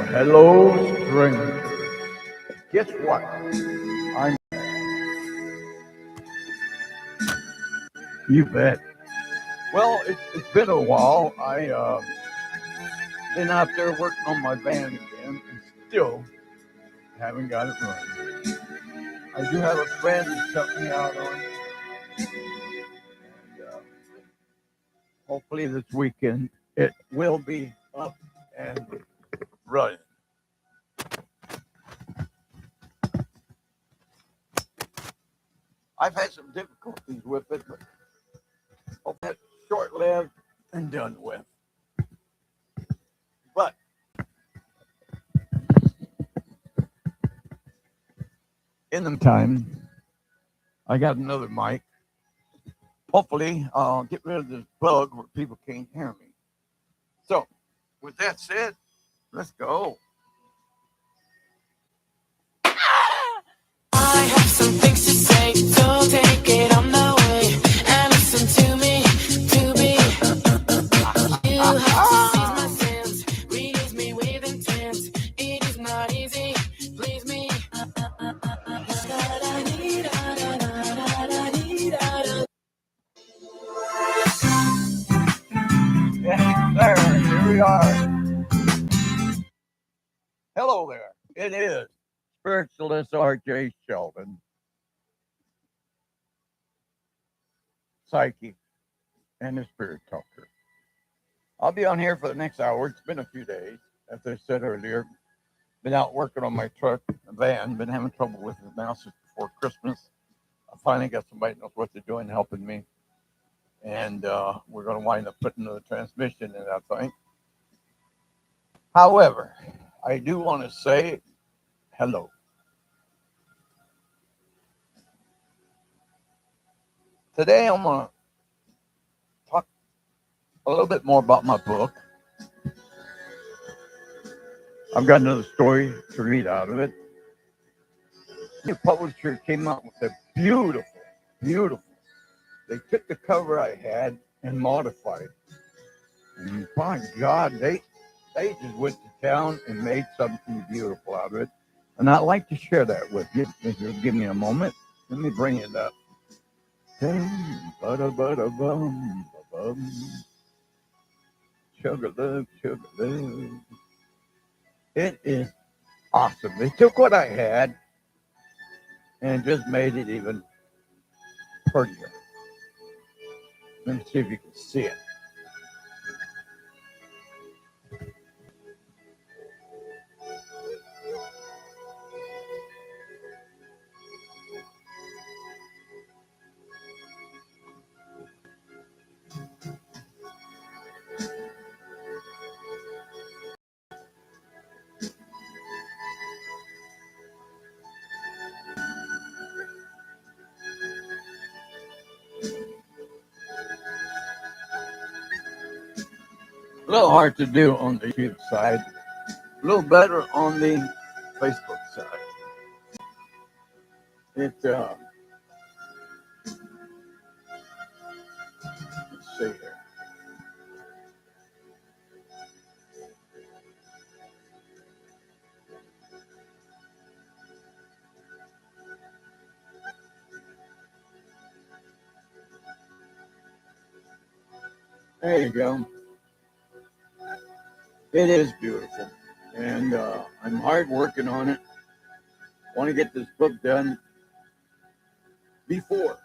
Hello, stranger. Guess what? I'm. You bet. Well, it's been a while. I been out there working on my van again, and still haven't got it running. I do have a friend who's helped me out on it, and hopefully this weekend it will be up and running. I've had some difficulties with it, but hope that's short-lived and done with. But in the time, I got another mic. Hopefully, I'll get rid of this bug where people can't hear me. So, with that said, let's go. I have some things to say, so take it on the way and listen to me, to be. You have to seize my sense, reuse me with intent. It is not easy, please me. Yeah, there, here we are. Hello there. It is Spiritualist R.J. Sheldon, psychic, and a spirit talker. I'll be on here for the next hour. It's been a few days, as I said earlier. Been out working on my truck, van. Been having trouble with it now since before Christmas. I finally got somebody who knows what they're doing helping me. And we're going to wind up putting the transmission in that thing. However, I do want to say hello. Today I'm going to talk a little bit more about my book. I've got another story to read out of it. The publisher came out with a beautiful. They took the cover I had and modified. And by God, they just went to town and made something beautiful out of it. And I'd like to share that with you. If you'll give me a moment, let me bring it up. Sugar love. It is awesome. They took what I had and just made it even prettier. Let me see if you can see it. A little hard to do on the YouTube side, a little better on the Facebook side. Let's see here. There you go. It is beautiful, and I'm hard working on it. Want to get this book done before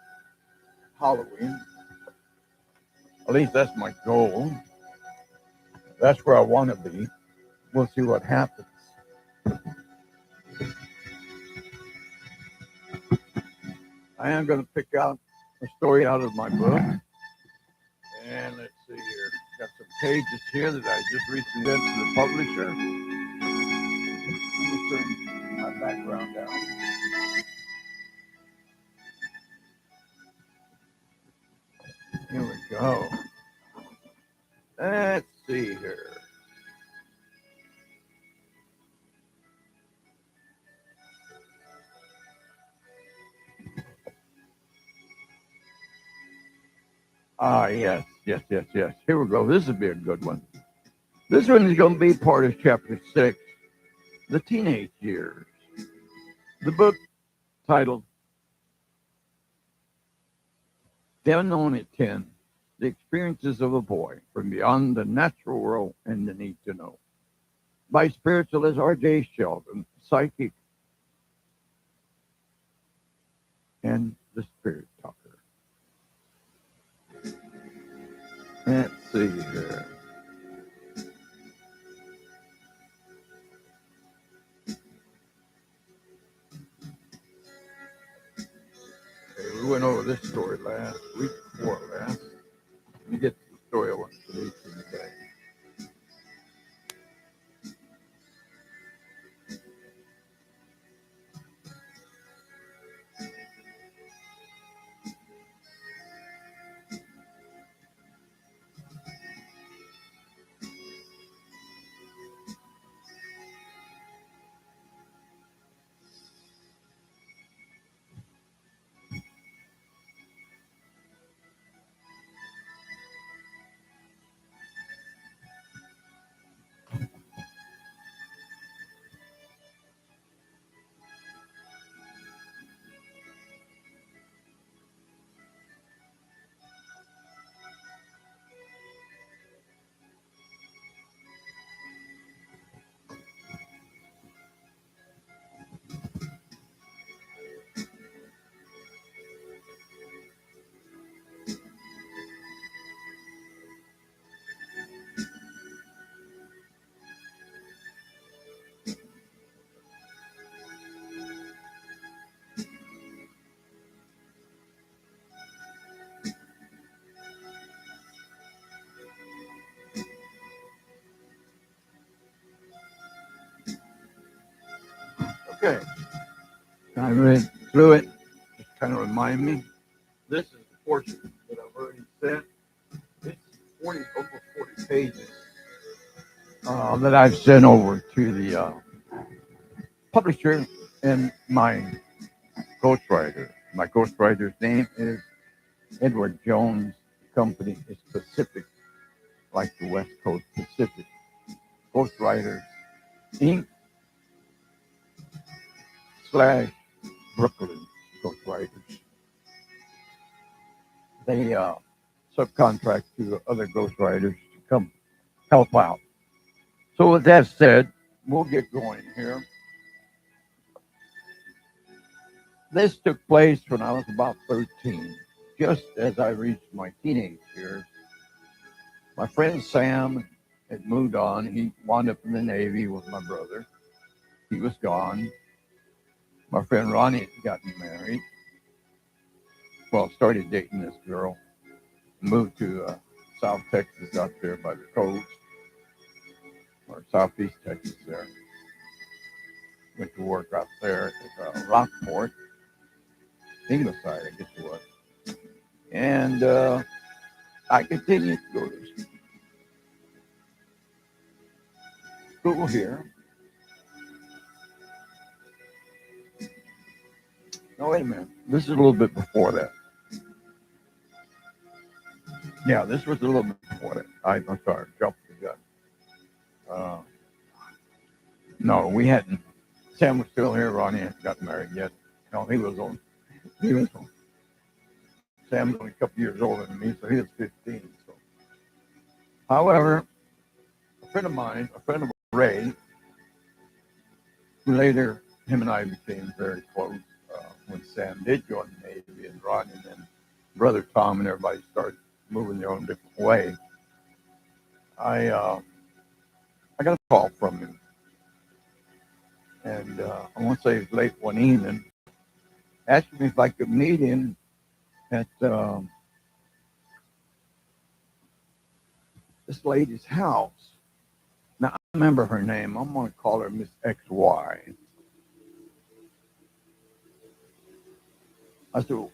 Halloween. At least that's my goal. That's where I want to be. We'll see what happens. I am going to pick out a story out of my book. And let's see here. Got some pages here that I just recently sent to the publisher. Let me turn my background down. Here we go. Let's see here. Yes. Here we go. This will be a good one. This one is going to be part of chapter 6 the teenage years. The book titled The Unknown at 10, The Experiences of a Boy from Beyond the Natural World and the Need to Know, by spiritualist R.J. Sheldon, psychic, and the spirit talker. Let's see here. Okay, we went over this story last week before last. Let me get to the story I want to read to you today. Okay, I read through it. Just kind of remind me. This is the portion that I've already said. It's over 40 pages that I've sent over to the publisher and my ghostwriter. My ghostwriter's name is Edward Jones. Company is Pacific, like the West Coast Pacific. Ghostwriters Inc. / Brooklyn Ghostwriters. They subcontract to other ghostwriters to come help out. So with that said, we'll get going here. This took place when I was about 13, just as I reached my teenage years. My friend Sam had moved on. He wound up in the Navy with my brother. He was gone. My friend Ronnie had gotten married. Well, started dating this girl. Moved to South Texas out there by the coast, or Southeast Texas there. Went to work out there at Rockport, Ingleside, I guess it was. And I continued to go to school here. No, wait a minute. This is a little bit before that. Yeah, this was a little bit before that. I'm sorry, jumped the gun. No, we hadn't. Sam was still here. Ronnie hadn't got married yet. No, he was on. Sam was only a couple years older than me, so he was 15. So, however, a friend of Ray, who later him and I became very close when Sam did join the Navy, and Ronnie and then brother Tom and everybody started moving their own different way. I got a call from him, and I won't say it was late one evening, asked me if I could meet him at this lady's house. Now, I remember her name. I'm going to call her Miss XY. I said,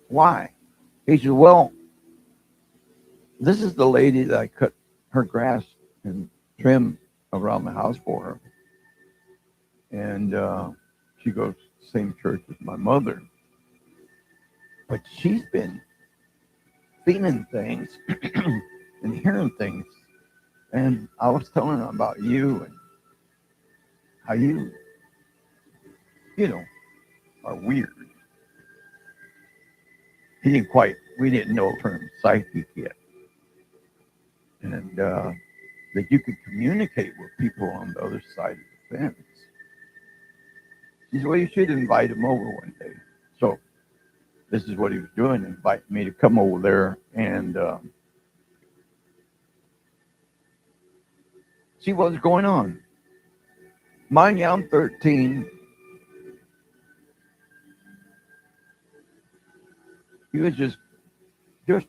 why? He said, well, this is the lady that I cut her grass and trim around the house for her. And she goes to the same church as my mother. But she's been feeling things and hearing things. And I was telling her about you and how you know, are weird. We didn't know the term psychic yet. And that you could communicate with people on the other side of the fence. He said, well, you should invite him over one day. So this is what he was doing, invite me to come over there and see what's going on. Mind you, I'm 13. He was just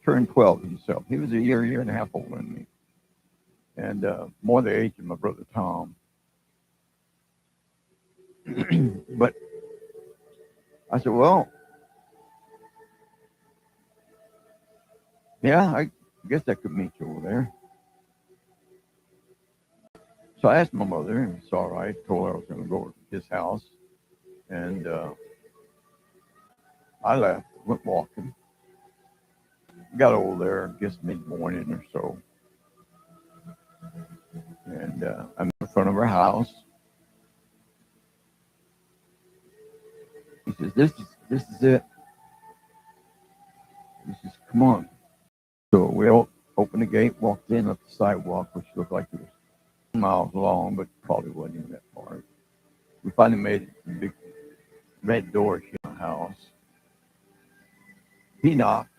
turned 12 himself. He was a year and a half older than me. And more the age of my brother Tom. But I said, well, yeah, I guess I could meet you over there. So I asked my mother, and it's all right. Told her I was going to go to his house. And I left, went walking. Got over there, I guess mid-morning or so. And I'm in front of her house. He says, this is it. He says, come on. So we opened the gate, walked in up the sidewalk, which looked like it was miles long, but probably wasn't even that far. We finally made it to the big red door to the house. He knocked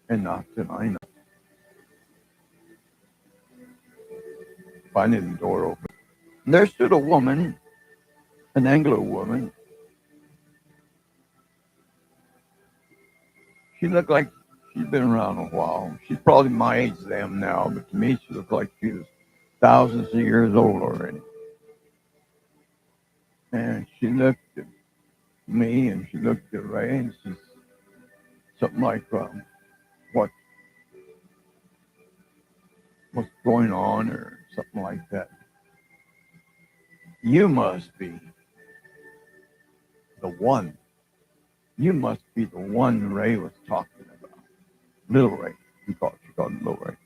and knocked, and I knocked. Finally, the door opened. And there stood a woman, an Anglo woman. She looked like she'd been around a while. She's probably my age then now, but to me, she looked like she was thousands of years old already. And she looked at me and she looked at Ray and she's something like, what's going on or something like that. You must be the one. You must be the one Ray was talking about. Little Ray. She called him Little Ray.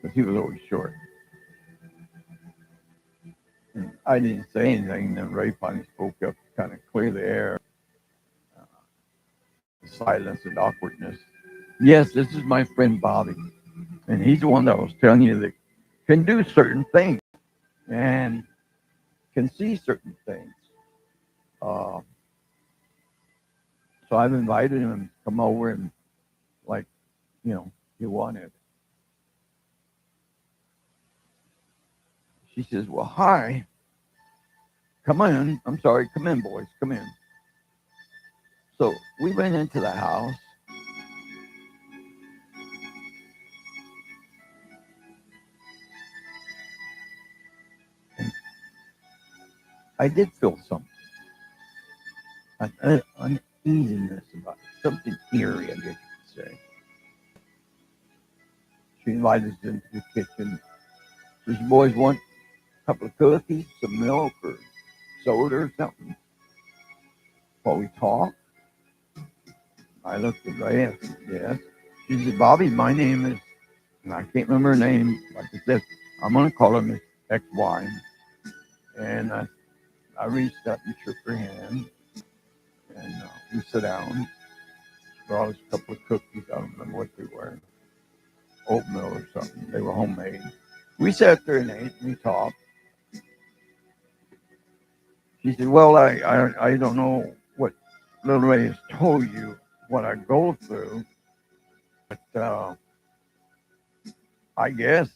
Because he was always short. And I didn't say anything, and then Ray finally spoke up to kind of clear the air. The silence and awkwardness. Yes, this is my friend Bobby. And he's the one that was telling you that can do certain things and can see certain things. So I've invited him to come over and, like, he wanted. She says, well, hi. Come in. I'm sorry. Come in, boys. Come in. So we went into the house. And I did feel something. An uneasiness about it. Something eerie, I guess you could say. She invited us into the kitchen. She said, boys want a couple of cookies, some milk, or soda or something while we talk? I looked at Ray and said, yes. She said, Bobby, my name is, and I can't remember her name. Like I said, I'm going to call her Miss XY. And I reached up and shook her hand. And we sat down. She brought us a couple of cookies. I don't remember what they were. Oatmeal or something. They were homemade. We sat there and ate and we talked. She said, well, I don't know what Little Ray has told you, what I go through, but I guess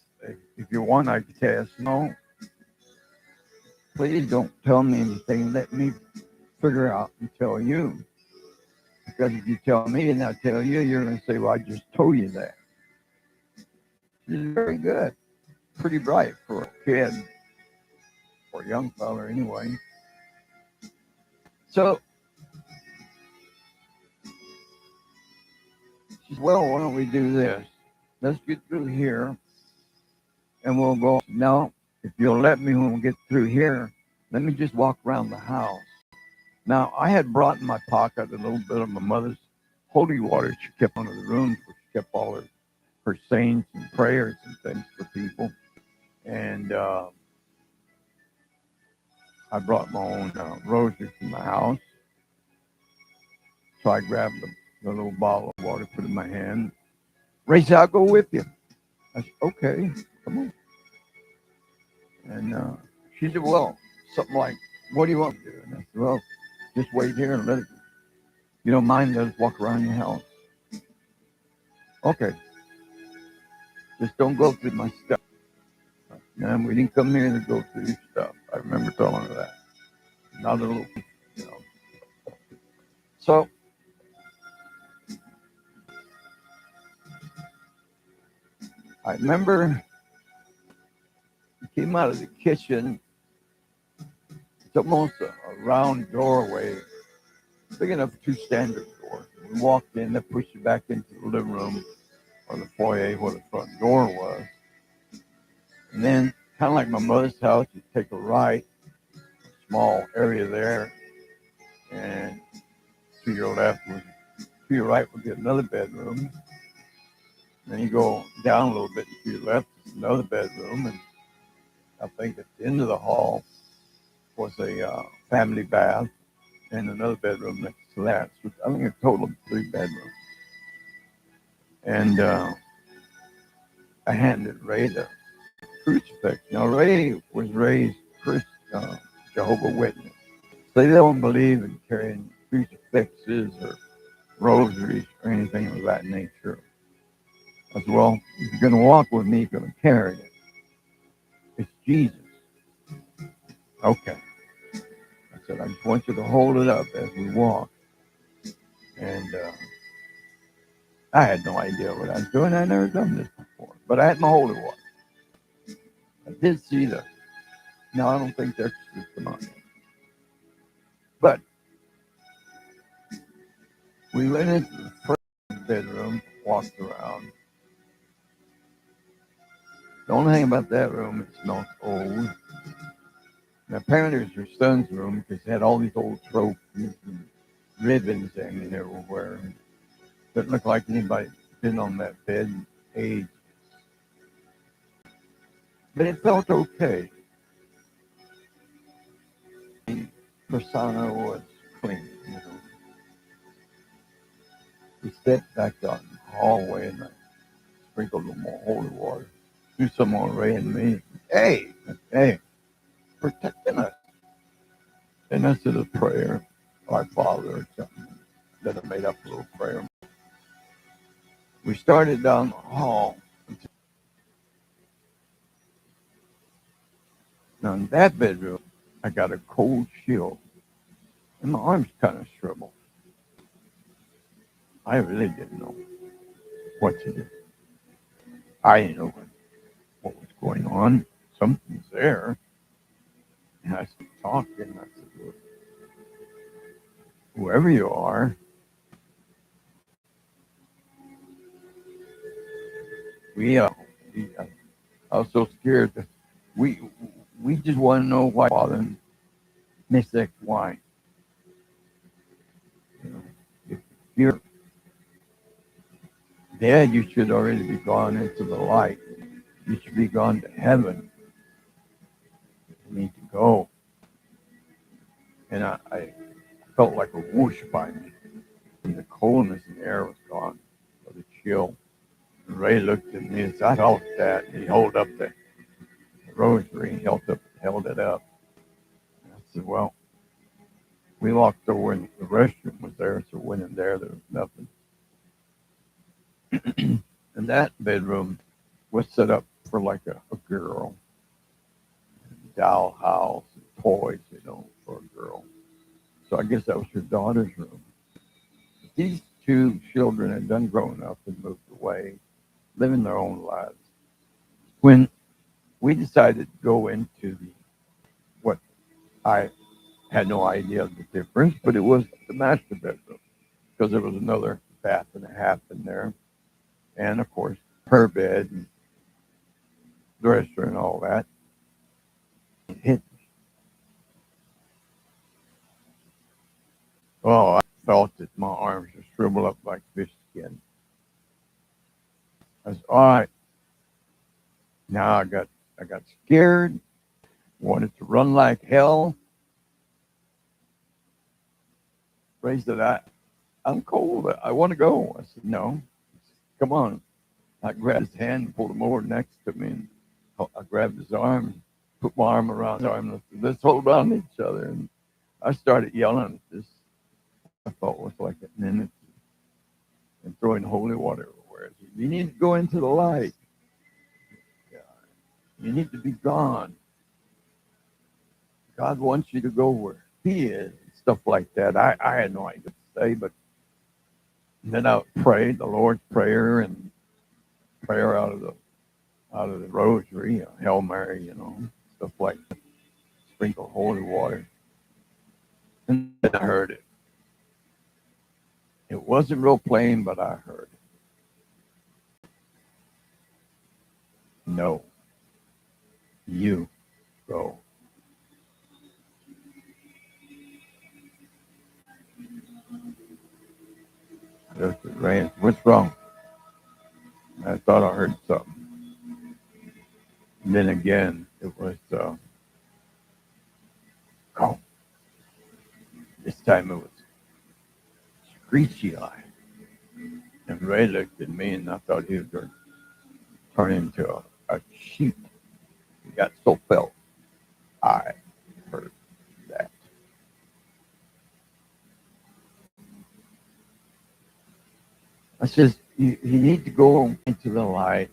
if you want, I could tell us, no, please don't tell me anything. Let me figure out and tell you. Because if you tell me and I tell you, you're going to say, well, I just told you that. She's very good. Pretty bright for a kid, or a young fella anyway. So she said, well, why don't we do this? Let's get through here and we'll go. Now, if you'll let me when we get through here, let me just walk around the house. Now, I had brought in my pocket a little bit of my mother's holy water. She kept under the room, where she kept all her saints and prayers and things for people. And I brought my own rosary from my house. So I grabbed the little bottle of water, put it in my hand. Ray said, I'll go with you. I said, okay, come on. And she said, well, something like, what do you want to do? And I said, well, just wait here and let it, you don't mind, let us walk around your house. Okay. Just don't go through my stuff. Man, we didn't come here to go through your stuff. I remember telling her that. Not a little, you know. So I remember we came out of the kitchen. It's almost a round doorway, big enough for two standard doors. We walked in, they pushed it back into the living room or the foyer where the front door was. And then, kind of like my mother's house, you take a right, a small area there, and to your left was, to your right would be another bedroom. Then you go down a little bit to your left, another bedroom, and I think at the end of the hall was a family bath and another bedroom next to that. So I think a total of 3 bedrooms. And I handed Ray the crucifix. Now Ray was raised Jehovah's Witness. They don't believe in carrying crucifixes or rosaries or anything of that nature. As well, if you're going to walk with me, you're going to carry it. It's Jesus. Okay. I said, I just want you to hold it up as we walk. And I had no idea what I was doing. I'd never done this before. But I had my holy water. I did see the, no, I don't think that's just the money. But we went into the first bedroom, walked around. The only thing about that room, it smelled old. Now, apparently it was her son's room because it had all these old trophies and ribbons hanging everywhere. Didn't look like anybody been on that bed in age. But it felt okay. The persona was clean, you know. We stepped back out in the hallway and I sprinkled a little more holy water. Threw some on Ray and me. Hey, protecting us. And I said a prayer, our Father or something. Then I made up a little prayer. We started down the hall. Now in that bedroom, I got a cold chill. And my arms kind of shriveled. I really didn't know what to do. I didn't know what was going on. Something's there. And I started talking. I said, "Look, whoever you are, I was so scared that we just want to know why Father Miss X why. You know, if you're dead, you should already be gone into the light. You should be gone to heaven. You need to go." And I felt like a whoosh by me. And the coldness in the air was gone, or the chill. And Ray looked at me and said, "I felt that." And he held up the rosary and held it up. And I said, "Well," we walked over and the restroom was there, so we went in there. There was nothing. And that bedroom was set up for like a girl, dollhouse, and toys, you know, for a girl. So I guess that was her daughter's room. These 2 children had done grown up and moved away, living their own lives. When we decided to go into what I had no idea of the difference, but it was the master bedroom because there was another bath and a half in there. And of course, her bed and dresser and all that. It hit me. Oh, I felt that my arms just shriveled up like fish skin. I said, all right. Now I got scared, wanted to run like hell, Ray said, I'm cold. I want to go. I said, no, come on. I grabbed his hand and pulled him over next to me. And I grabbed his arm and put my arm around his arm. And I said, let's hold on to each other. And I started yelling at this. I thought was like a minute and throwing holy water everywhere. I said, you need to go into the light. You need to be gone. God wants you to go where He is. Stuff like that. I had no idea what to say, but then I prayed the Lord's Prayer and prayer out of the rosary, Hail Mary, stuff like that. Sprinkle holy water. And I heard it. It wasn't real plain, but I heard it. No. You go. Ray, what's wrong? I thought I heard something. And then again, it was, go. This time it was screechy eye. And Ray looked at me and I thought he was going to turn into a sheep. He got so felt. I heard that. I says, you need to go into the light.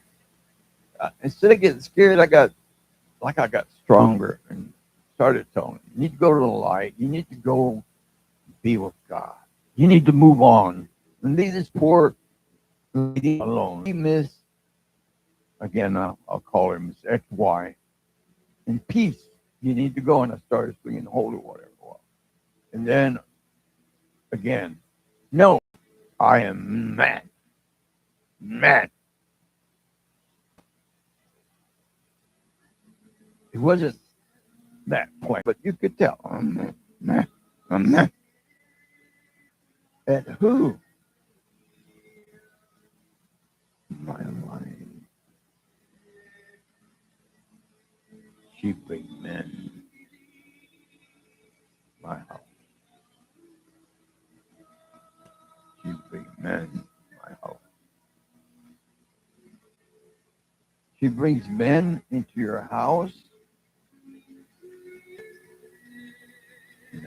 Instead of getting scared, I got stronger and started telling him, you need to go to the light. You need to go be with God. You need to move on and leave this poor lady alone. He missed, again, I'll call her Miss XY. In peace, you need to go. And I started swinging holy water for a while. And then, again, no, I am mad. Mad. It wasn't that point, but you could tell. I'm mad. I'm mad. At who? My life. She brings men. My house. She brings men. My house. She brings men into your house.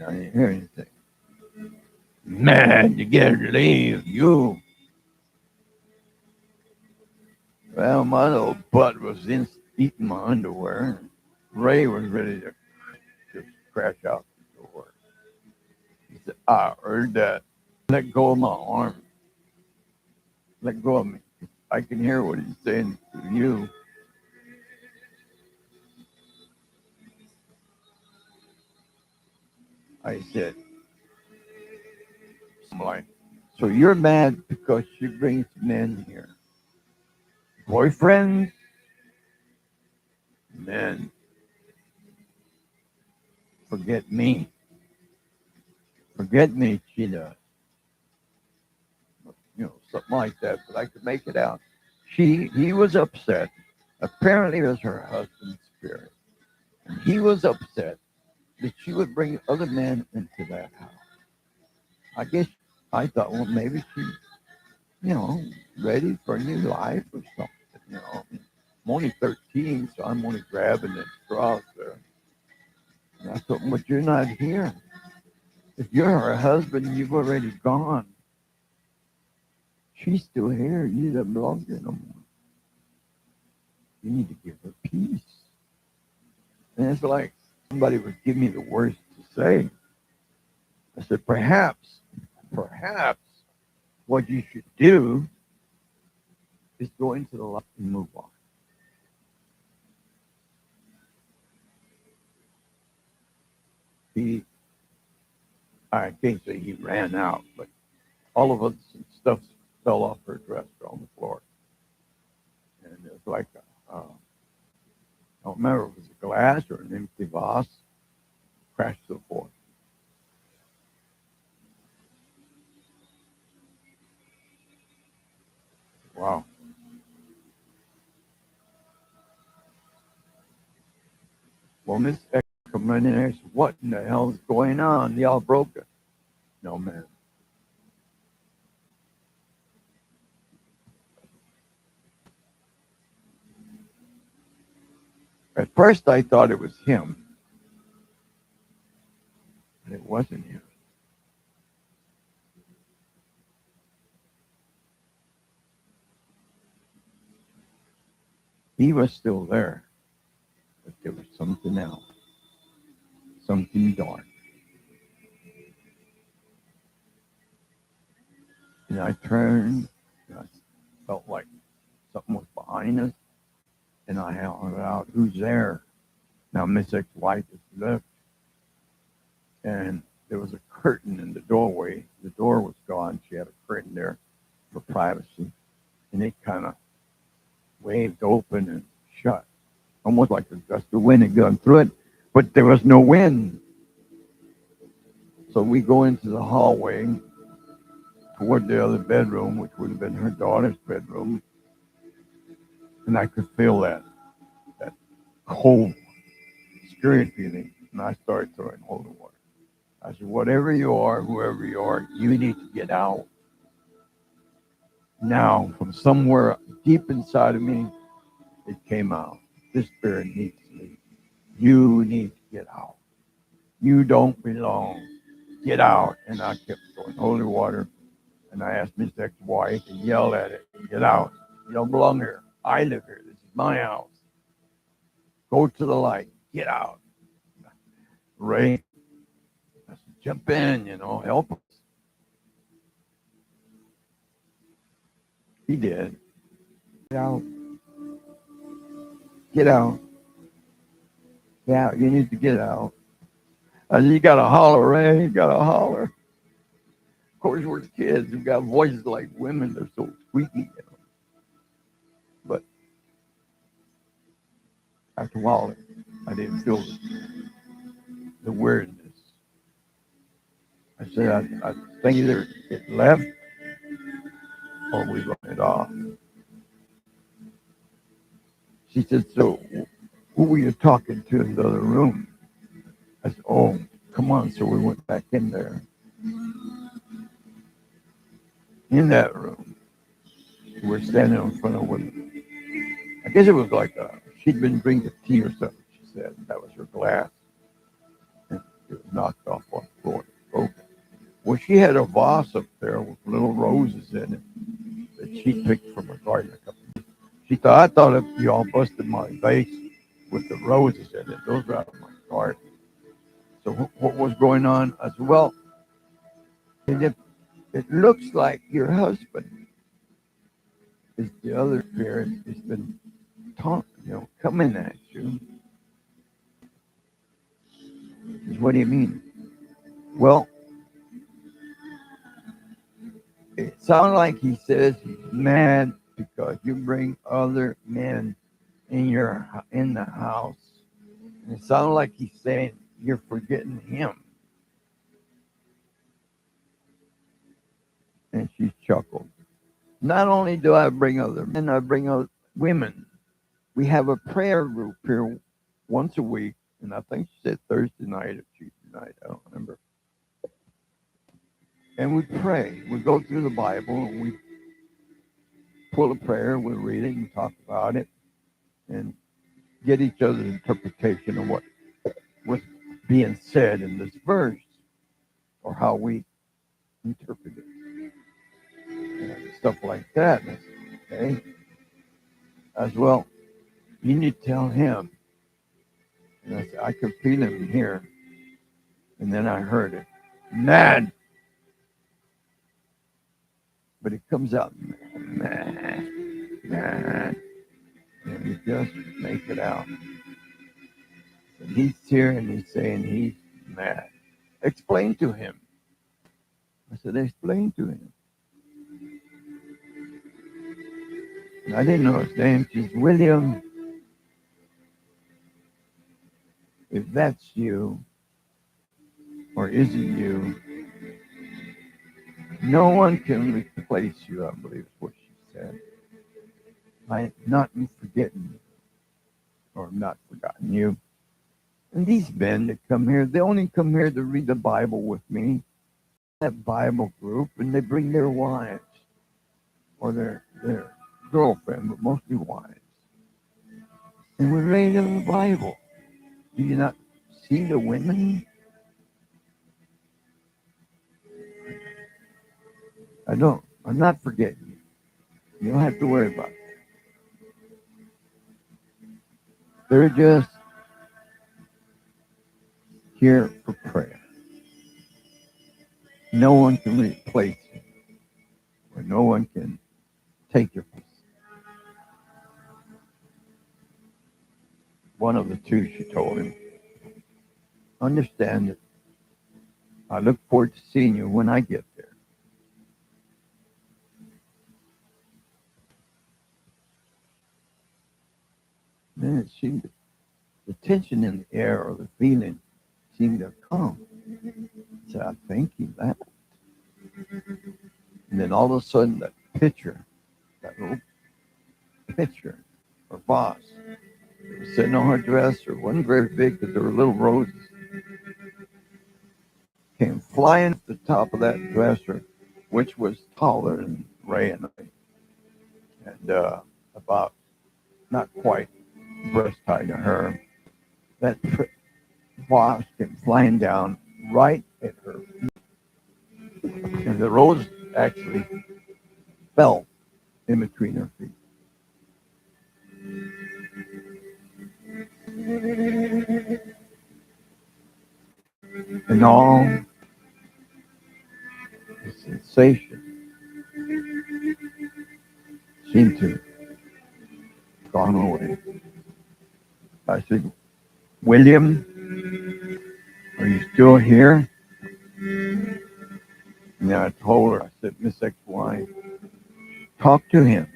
I didn't hear anything. Man, you gotta leave. You. Well, my little butt was eating my underwear. Ray was ready to just crash out the door. He said, I heard that. Let go of my arm. Let go of me. I can hear what he's saying to you. I said, so you're mad because she brings men here. Boyfriends? Men. Forget me. Forget me, she does. Something like that, but I could make it out. He was upset. Apparently it was her husband's spirit. And he was upset that she would bring other men into that house. I guess I thought, well, maybe she's, ready for a new life or something, I'm only 13, so I'm only grabbing at straws there. And I thought, but you're not here. If you're her husband, you've already gone. She's still here. You don't belong here no more. You need to give her peace. And it's like somebody would give me the words to say. I said, perhaps what you should do is go into the light and move on. I can't say he ran out, but all of us stuff fell off her dress on the floor. And it was like, I don't remember if it was a glass or an empty vase, crashed to the floor. Wow. Well, Miss X come running in there and said, what in the hell is going on? Y'all broke it. No, man. At first, I thought it was him, but it wasn't him. He was still there, but there was something else, something dark. And I turned, and I felt like something was behind us, and I held out, "Who's there?" Now, Miss Ex-wife has left, and there was a curtain in the doorway. The door was gone. She had a curtain there for privacy, and it kind of waved open and shut, almost like a gust of wind had gone through it, but there was no wind. So we go into the hallway toward the other bedroom, which would have been her daughter's bedroom, and I could feel that cold, scary feeling, and I started throwing holy water. I said, "Whatever you are, whoever you are, you need to get out." Now, from somewhere deep inside of me, it came out. This spirit needs to leave. You need to get out. You don't belong. Get out. And I kept throwing holy water, and I asked Miss Ex-wife and yelled at it, "Get out. You don't belong here. I live here. This is my house. Go to the light. Get out." Ray, I said, "Jump in, help us." He did. Get out. Get out. Yeah, you need to get out. I said, "You got to holler, Ray. You got to holler." Of course, we're kids who got voices like women. They're so squeaky, But after a while, I didn't feel the weirdness. I said, I think either it left or we run it off. She said, "So who were you talking to in the other room?" I said, "Oh, come on." So we went back in there. In that room, we're standing in front of women. I guess it was like she'd been drinking tea or something, she said. That was her glass. And it was knocked off on the floor. Broken. Well, she had a vase up there with little roses in it that she picked from her garden a couple of years. She thought, "I thought if you all busted my vase with the roses in it, those are out of my garden." So what was going on? I said, "Well, it looks like your husband is the other spirit has been coming at you." Says, "What do you mean?" "Well, it sounds like he says he's mad because you bring other men in the house. And it sounds like he's saying you're forgetting him." And she chuckled. "Not only do I bring other men, I bring other women. We have a prayer group here once a week, and I think she said Thursday night or Tuesday night. I don't remember. And we pray. We go through the Bible, and we pull a prayer, we read it and talk about it, and get each other's interpretation of what was being said in this verse, or how we interpret it, and stuff like that." And I said, "Okay." As well, you need to tell him. And I said, "I could feel him here." And then I heard it. "Mad." But it comes out, "Mad, mad." And you just make it out. And he's here and he's saying he's mad. "Explain to him." I said, "Explain to him." And I didn't know his name. She says, "William, if that's you, or is it you, no one can replace you," I believe is what she said. "I not forgetting you, or not forgotten you." And these men that come here, they only come here to read the Bible with me, that Bible group, and they bring their wives or their girlfriend, but mostly wives. And we read in the Bible. Do you not see the women? I'm not forgetting you. You don't have to worry about it. They're just here for prayer. No one can replace you, or no one can take your place. One of the two, she told him, understand that I look forward to seeing you when I get there. Then it seemed the tension in the air or the feeling seemed to come. I said, I think he left. And then all of a sudden, that picture, that little picture, or vase, was sitting on her dresser. It wasn't very big because there were little roses. Came flying to the top of that dresser, which was taller than Ray and I, and about not quite breast high to her. That vase came flying down right at her feet, and the rose actually fell in between her feet. And all the sensation seemed to have gone away. I said, William, are you still here? And I told her, I said, Miss Ex-wife, talk to him.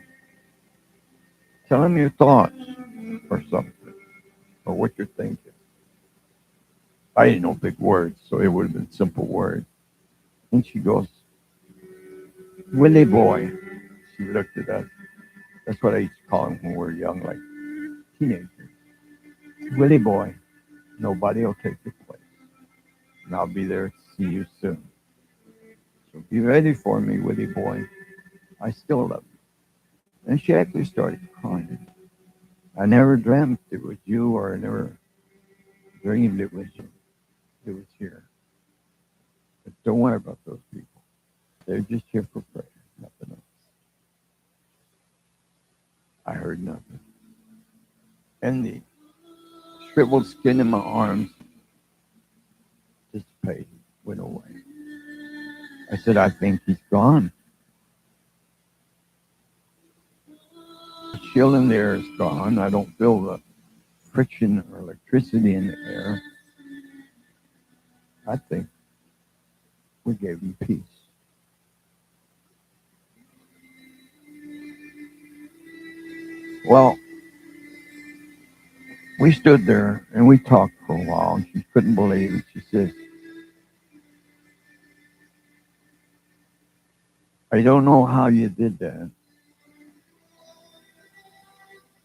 Tell him your thoughts or something, or what you're thinking. I didn't know big words, so it would have been simple words. And she goes, Willie boy. She looked at us. That's what I used to call him when we were young, like teenagers. Willie boy, nobody will take your place. And I'll be there to see you soon. So be ready for me, Willie boy. I still love you. And she actually started crying. I never dreamt it was you, or I never dreamed it was you. It was here. But don't worry about those people. They're just here for prayer, nothing else. I heard nothing. And the shriveled skin in my arms dissipated, went away. I said, I think he's gone. The chill in the air is gone. I don't feel the friction or electricity in the air. I think we gave him peace. Well, we stood there and we talked for a while, and she couldn't believe it. She says, I don't know how you did that,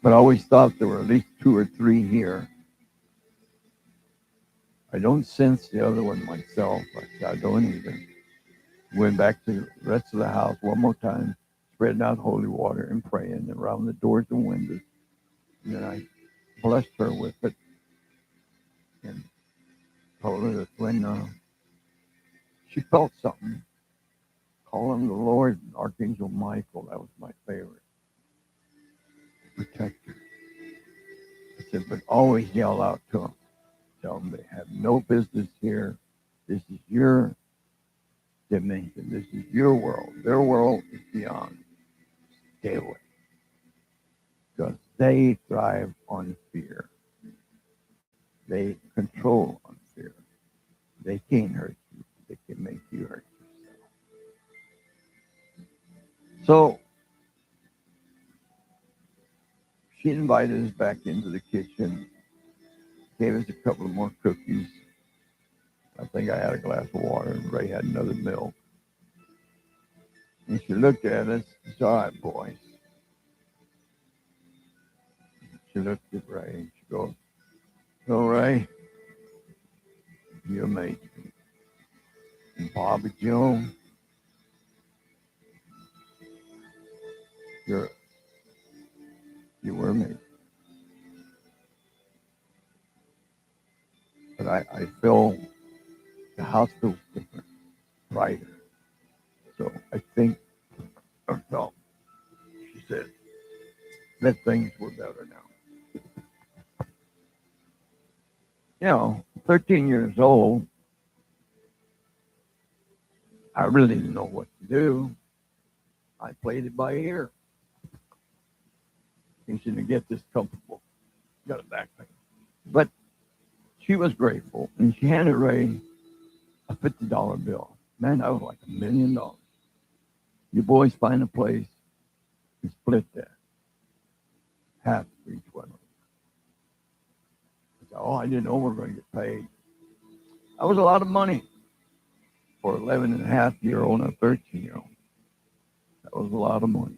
but I always thought there were at least 2 or 3 here. I don't sense the other one myself. I don't either. Went back to the rest of the house one more time, spreading out holy water and praying around the doors and windows. And then I blessed her with it and told her that when she felt something, call him the Lord, Archangel Michael. That was my favorite. Protector. I said, but always yell out to them. Tell them they have no business here. This is your dimension. This is your world. Their world is beyond. Stay away. Because they thrive on fear. They control on fear. They can't hurt you. They can make you hurt yourself. So she invited us back into the kitchen, gave us a couple of more cookies. I think I had a glass of water, and Ray had another milk. And she looked at us. It's all right, boys. She looked at Ray and she goes, "So Ray, you're amazing. And Bobby Joe, you were amazing. I feel the house feels different, brighter. So I think, I felt, she said, that things were better now. 13 years old, I really didn't know what to do. I played it by ear. Thinking to get this comfortable. Got a back pain. But she was grateful, and she handed Ray a $50 bill. Man, that was like $1 million. You boys find a place and split that. Half for each one of them. I said, I didn't know we were going to get paid. That was a lot of money for 11 and a half year old and a 13-year-old. That was a lot of money.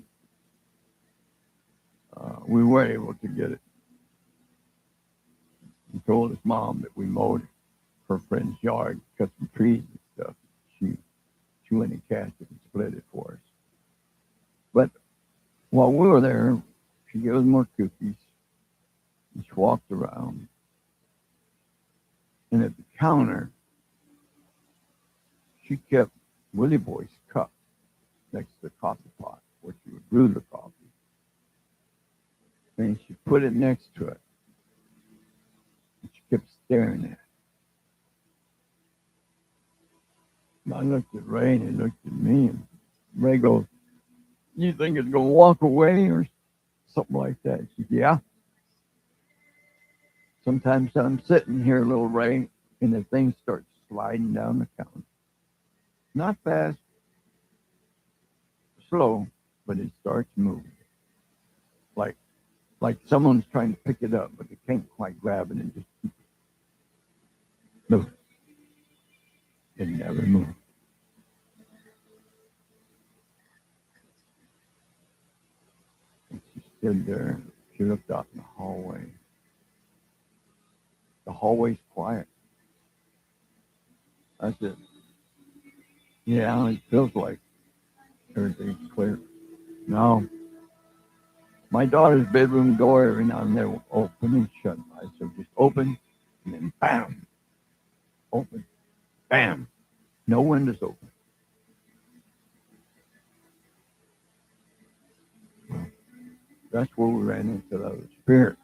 We were able to get it. He told his mom that we mowed her friend's yard, cut some trees and stuff. She went and cashed it and split it for us. But while we were there, she gave us more cookies. And she walked around. And at the counter, she kept Willie Boy's cup next to the coffee pot where she would brew the coffee. And she put it next to it. And she kept staring at it. And I looked at Ray and he looked at me. And Ray goes, you think it's going to walk away or something like that? She said, yeah. Sometimes I'm sitting here, little Ray, and the thing starts sliding down the counter. Not fast, slow, but it starts moving. Like someone's trying to pick it up, but they can't quite grab it and just keep moving. It never moved. And she stood there. She looked out in the hallway. The hallway's quiet. I said, yeah, it feels like everything's clear. No. My daughter's bedroom door every now and then will open and shut. I said, just open, and then bam. Open, bam. No windows open. That's where we ran into the other spirit.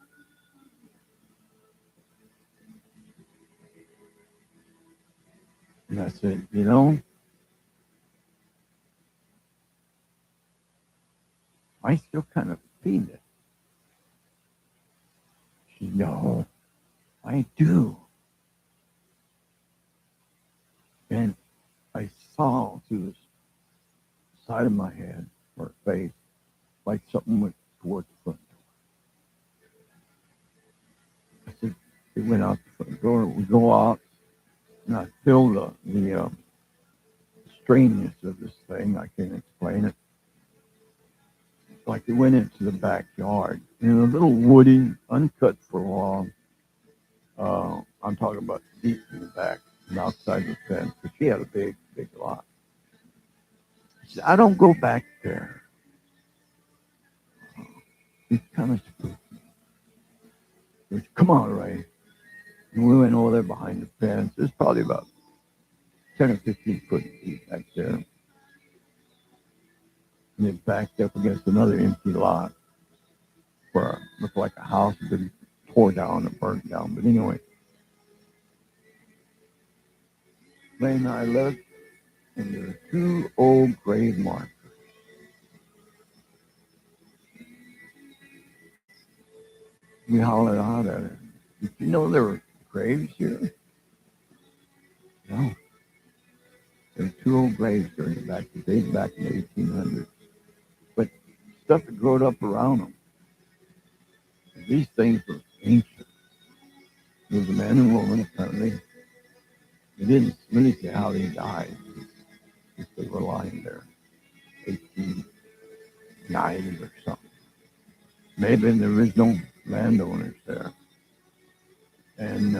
And I said, I still kind of feel it. She said, no, I do. And I saw through the side of my head or face like something went towards the front door. I said, it went out the front door. We go out, and I feel the strangeness of this thing. I can't explain it. It's like it went into the backyard in a little woody, uncut for long. I'm talking about deep in the back and outside the fence, but she had a big, big lot. She said, I don't go back there. It's kind of spooky. She said, come on, Ray. And we went over there behind the fence. It's probably about 10 or 15 foot deep back there. And it backed up against another empty lot where it looked like a house had been tore down or burnt down. But anyway, Ray and I looked, and there were two old grave markers. We hollered out at her. Did you know there were graves here? No. There were two old graves during the dated back in the 1800s. But stuff had grown up around them. These things were ancient. There was a man and woman, apparently. They didn't really say how they died. If they were lying there, 1890 or something. Maybe the original landowners there. And,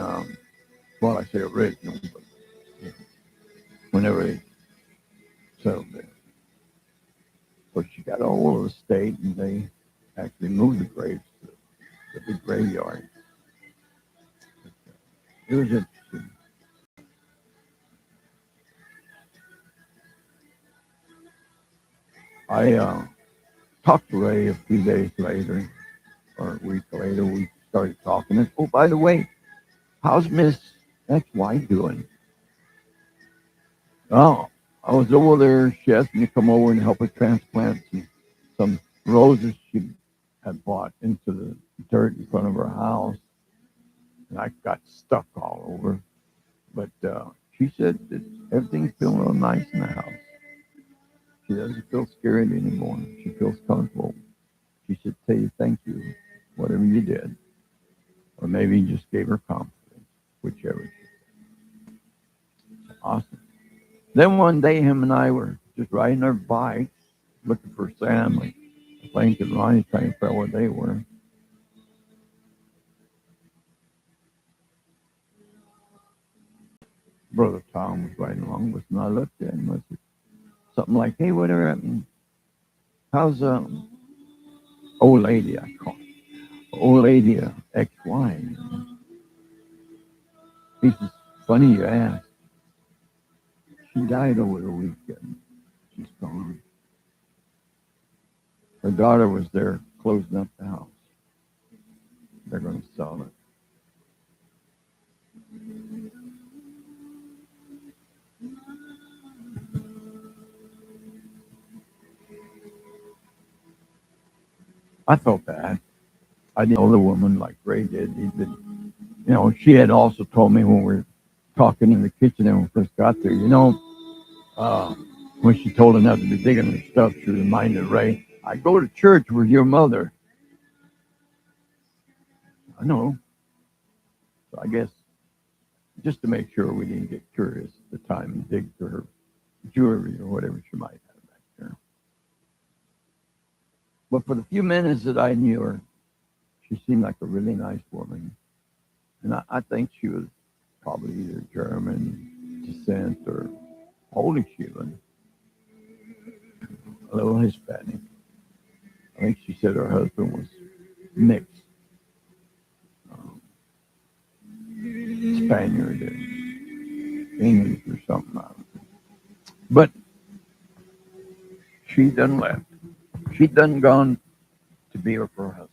well, I say original, but whenever they settled there. But she got a hold of the state, and they actually moved the graves to the big graveyard. It was interesting. I talked to Ray a few days later, or a week later. We started talking. And, oh, by the way, how's Miss XY doing? Oh, I was over there. She asked me to come over and help her transplant some roses she had bought into the dirt in front of her house. And I got stuck all over. But she said that everything's feeling real nice in the house. She doesn't feel scared anymore. She feels comfortable. She should tell you thank you, whatever you did. Or maybe you just gave her confidence, whichever. Awesome. Then one day, him and I were just riding our bikes, looking for Sam. Like Frank and Ronnie trying to figure out where they were. Brother Tom was riding along with me. I looked at him. I said something like, "Hey, whatever happened? How's old lady?" I call her. Old lady XY. He says, "Funny you ask. She died over the weekend. She's gone. Her daughter was there closing up the house. They're going to sell it." I felt bad. I didn't know the woman like Ray did. He'd been, she had also told me when we were talking in the kitchen when we first got there, uh, when she told her not to be digging her stuff, she reminded Ray, "I go to church with your mother." I know. So I guess just to make sure we didn't get curious at the time and dig through her jewelry or whatever she might have back there. But for the few minutes that I knew her, she seemed like a really nice woman. And I think she was probably either German descent or Polish even, a little Hispanic. I think she said her husband was mixed, um, Spaniard and English or something. I don't know. But she done left. She done gone to be with her husband.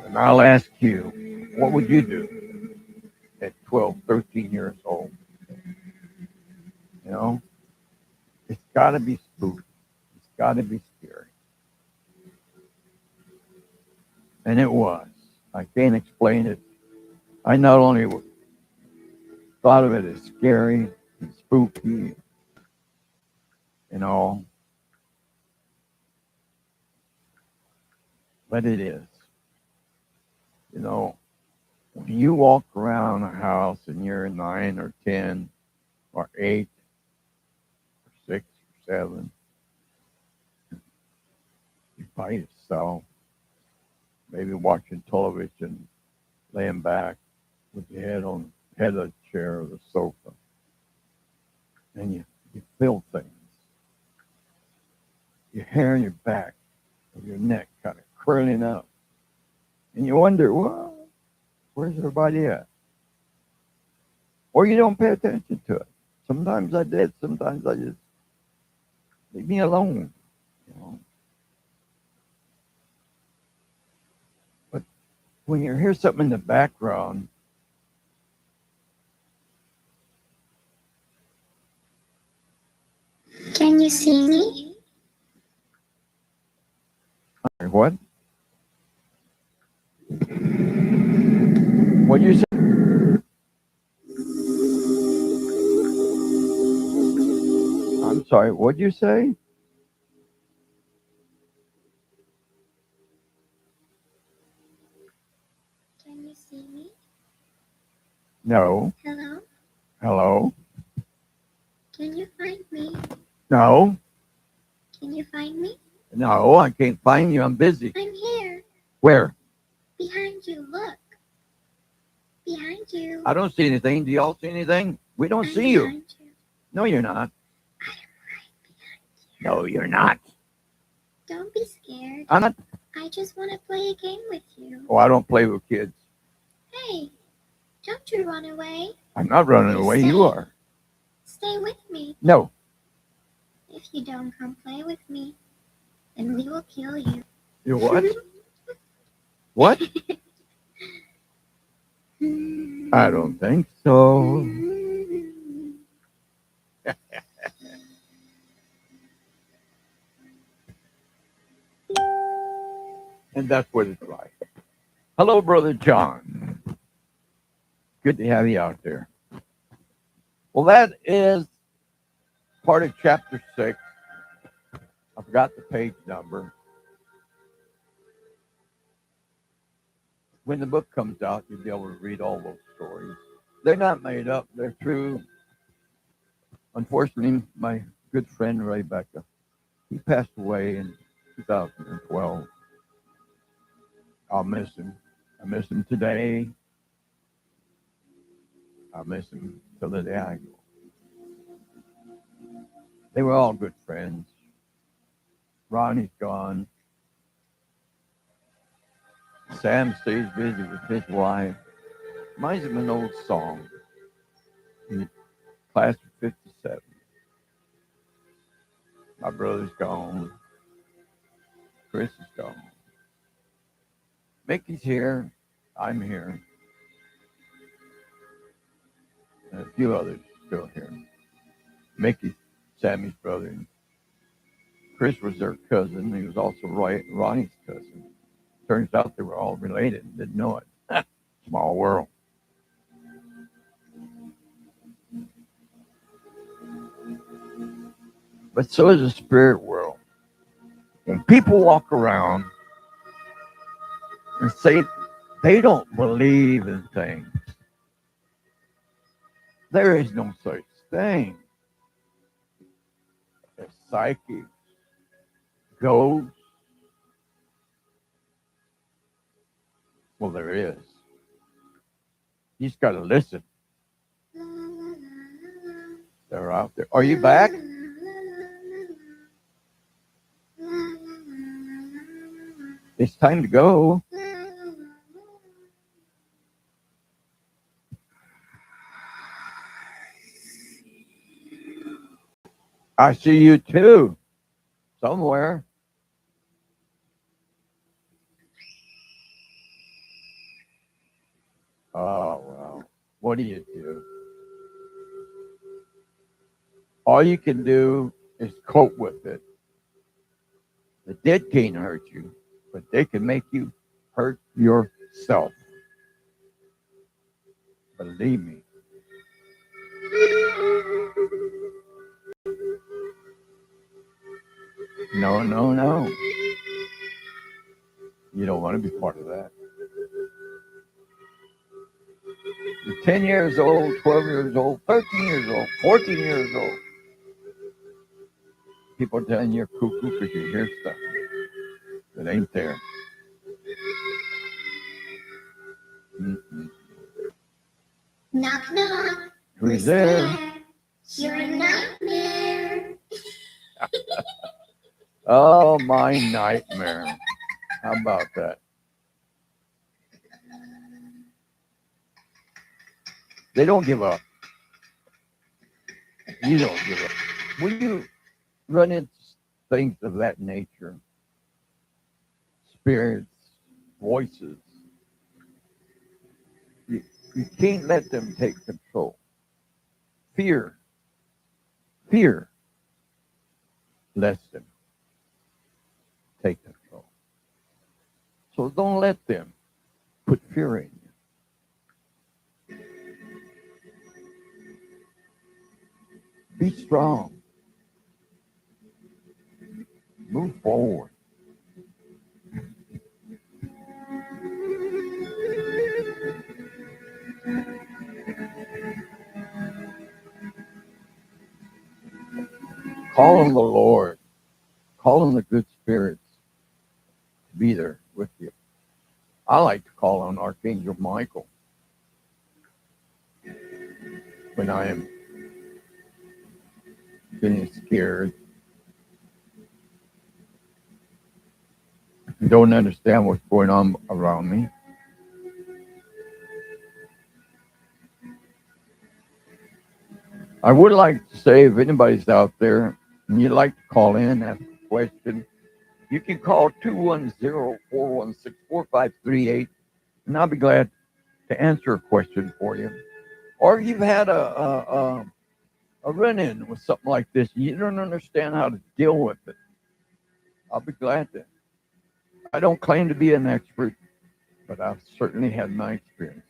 And I'll ask you, what would you do at 12, 13 years old? You know, it's got to be spooky. It's got to be scary. And it was. I can't explain it. I not only thought of it as scary and spooky and all, but it is. When you walk around a house and you're 9 or 10 or 8 or 6 or 7, you by yourself, maybe watching television, laying back with your head of the chair or the sofa, and you feel things. Your hair on your back or your neck kind of curling up. And you wonder, well, where's everybody at? Or you don't pay attention to it. Sometimes I did. Sometimes I just leave me alone. But when you hear something in the background, Can you see me? what? What you say? I'm sorry. What'd you say? Can you see me? No. Hello? Hello? Can you find me? No. Can you find me? No, I can't find you. I'm busy. I'm here. Where? Behind you. Look. Behind you. I don't see anything. Do y'all see anything? We don't I'm see you. behind you. No, you're not. I am right behind you. No, you're not. Don't be scared. I'm not. I just want to play a game with you. Oh, I don't play with kids. Hey, don't you run away. I'm not running away. You are. Stay with me. No. if you don't come play with me, then we will kill you. You what? What? I don't think so. And that's what it's like. Hello, Brother John. Good to have you out there. Well, that is part of chapter 6. I forgot the page number. When the book comes out, you'll be able to read all those stories. They're not made up, they're true. Unfortunately, my good friend Ray Becca, he passed away in 2012. I'll miss him. I miss him today. I miss him till the day I go. They were all good friends. Ronnie's gone. Sam stays busy with his wife. Reminds him of an old song in the class of 57. My brother's gone. Chris is gone. Mickey's here. I'm here. And a few others still here. Mickey, Sammy's brother. And Chris was their cousin. He was also Ronnie's cousin. Turns out they were all related and didn't know it. Small world. But so is the spirit world. When people walk around and say they don't believe in things, there is no such thing as psychics, ghosts. Well, there is. You just got to listen. They're out there. Are you back? It's time to go. I see you too. Somewhere. Oh, well. What do you do? All you can do is cope with it. The dead can't hurt you, but they can make you hurt yourself. Believe me. No, no, no. You don't want to be part of that. You're 10 years old, 12 years old, 13 years old, 14 years old. People are telling you you're cuckoo because you hear stuff that ain't there. Mm-mm. Knock, knock. Who's there? You're a nightmare. Oh, my nightmare. How about that? They don't give up. You don't give up. When you run into things of that nature, spirits, voices, you can't let them take control. Fear lets them take control. So don't let them put fear in you. Be strong. Move forward. Call on the Lord. Call on the good spirits to be there with you. I like to call on Archangel Michael when I am feeling scared. Don't understand what's going on around me. I would like to say, if anybody's out there and you'd like to call in, ask a question, you can call 210-416-4538, and I'll be glad to answer a question for you. Or you've had a run-in with something like this, and you don't understand how to deal with it. I'll be glad to. I don't claim to be an expert, but I've certainly had my experiences.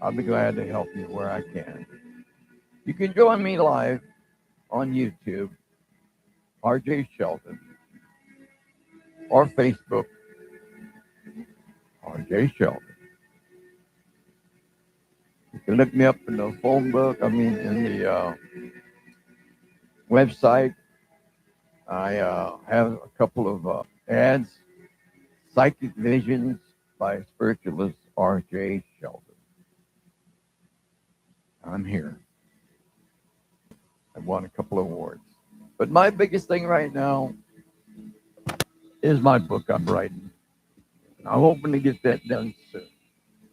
I'll be glad to help you where I can. You can join me live on YouTube, RJ Shelton, or Facebook, RJ Shelton. You can look me up in the phone book, in the website. I have a couple of ads. Psychic Visions by Spiritualist RJ Shelton. I'm here. I won a couple of awards. But my biggest thing right now is my book I'm writing. And I'm hoping to get that done soon.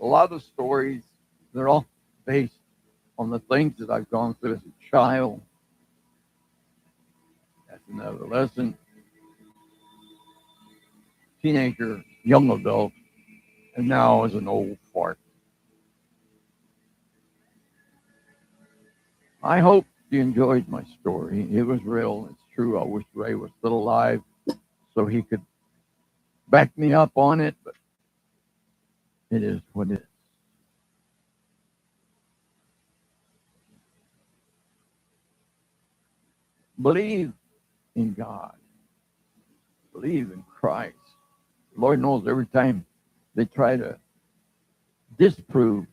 A lot of stories, they're all based on the things that I've gone through as a child, as an adolescent, teenager, young adult, and now as an old fart. I hope you enjoyed my story. It was real. It's true. I wish Ray was still alive so he could back me up on it, but it is what it is. Believe in God. Believe in Christ. The Lord knows every time they try to disprove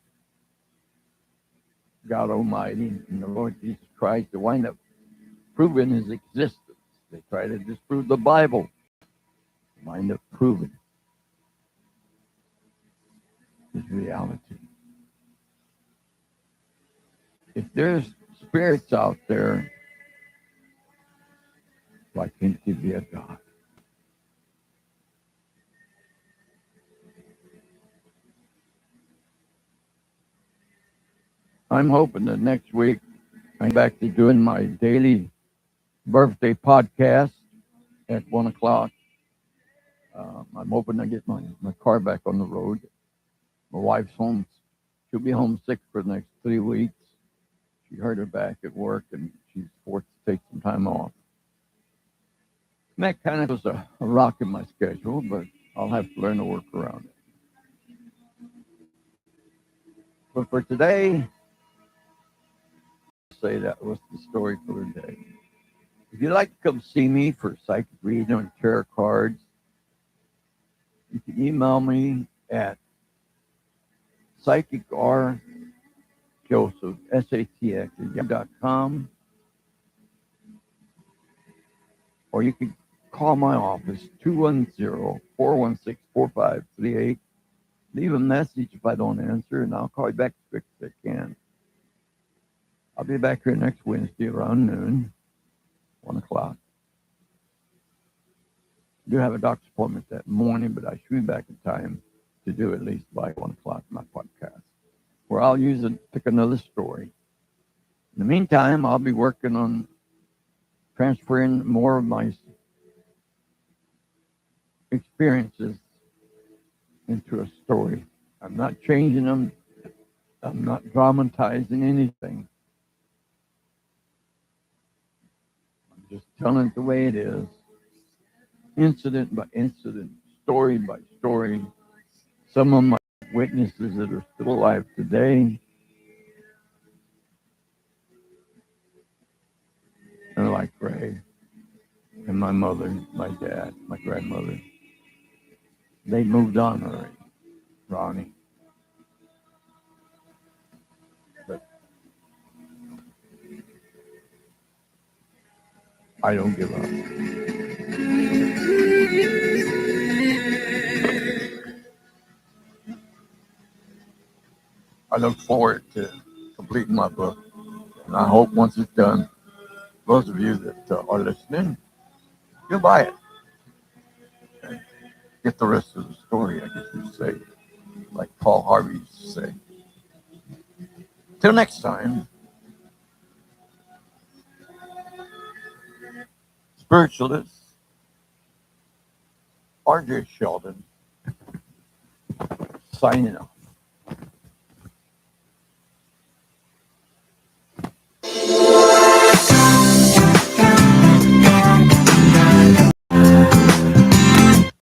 God Almighty and the Lord Jesus Christ, they wind up proving his existence. They try to disprove the Bible, they wind up proving his reality. If there's spirits out there, why can't you be a God? I'm hoping that next week I'm back to doing my daily birthday podcast at 1 o'clock. I'm hoping to get my car back on the road. My wife's home. She'll be homesick for the next 3 weeks. She hurt her back at work and she's forced to take some time off. And that kind of was a rock in my schedule, but I'll have to learn to work around it. But for today, say that was the story for the day. If you'd like to come see me for psychic reading and tarot cards, you can email me at psychicrjoseph, SATX@yahoo.com, or you can call my office, 210-416-4538. Leave a message if I don't answer, and I'll call you back as quick as I can. I'll be back here next Wednesday around noon, 1 o'clock. I do have a doctor's appointment that morning, but I should be back in time to do at least by 1 o'clock my podcast, where I'll pick another story. In the meantime, I'll be working on transferring more of my experiences into a story. I'm not changing them. I'm not dramatizing anything. I'm just telling it the way it is, incident by incident, story by story. Some of my witnesses that are still alive today are like Ray and my mother, my dad, my grandmother. They moved on already, Ronnie. But I don't give up. I look forward to completing my book, and I hope once it's done, those of you that are listening, you'll buy it. Okay. Get the rest of the story, I guess you say, like Paul Harvey used to say. Till next time, spiritualist, R.J. Sheldon, signing off.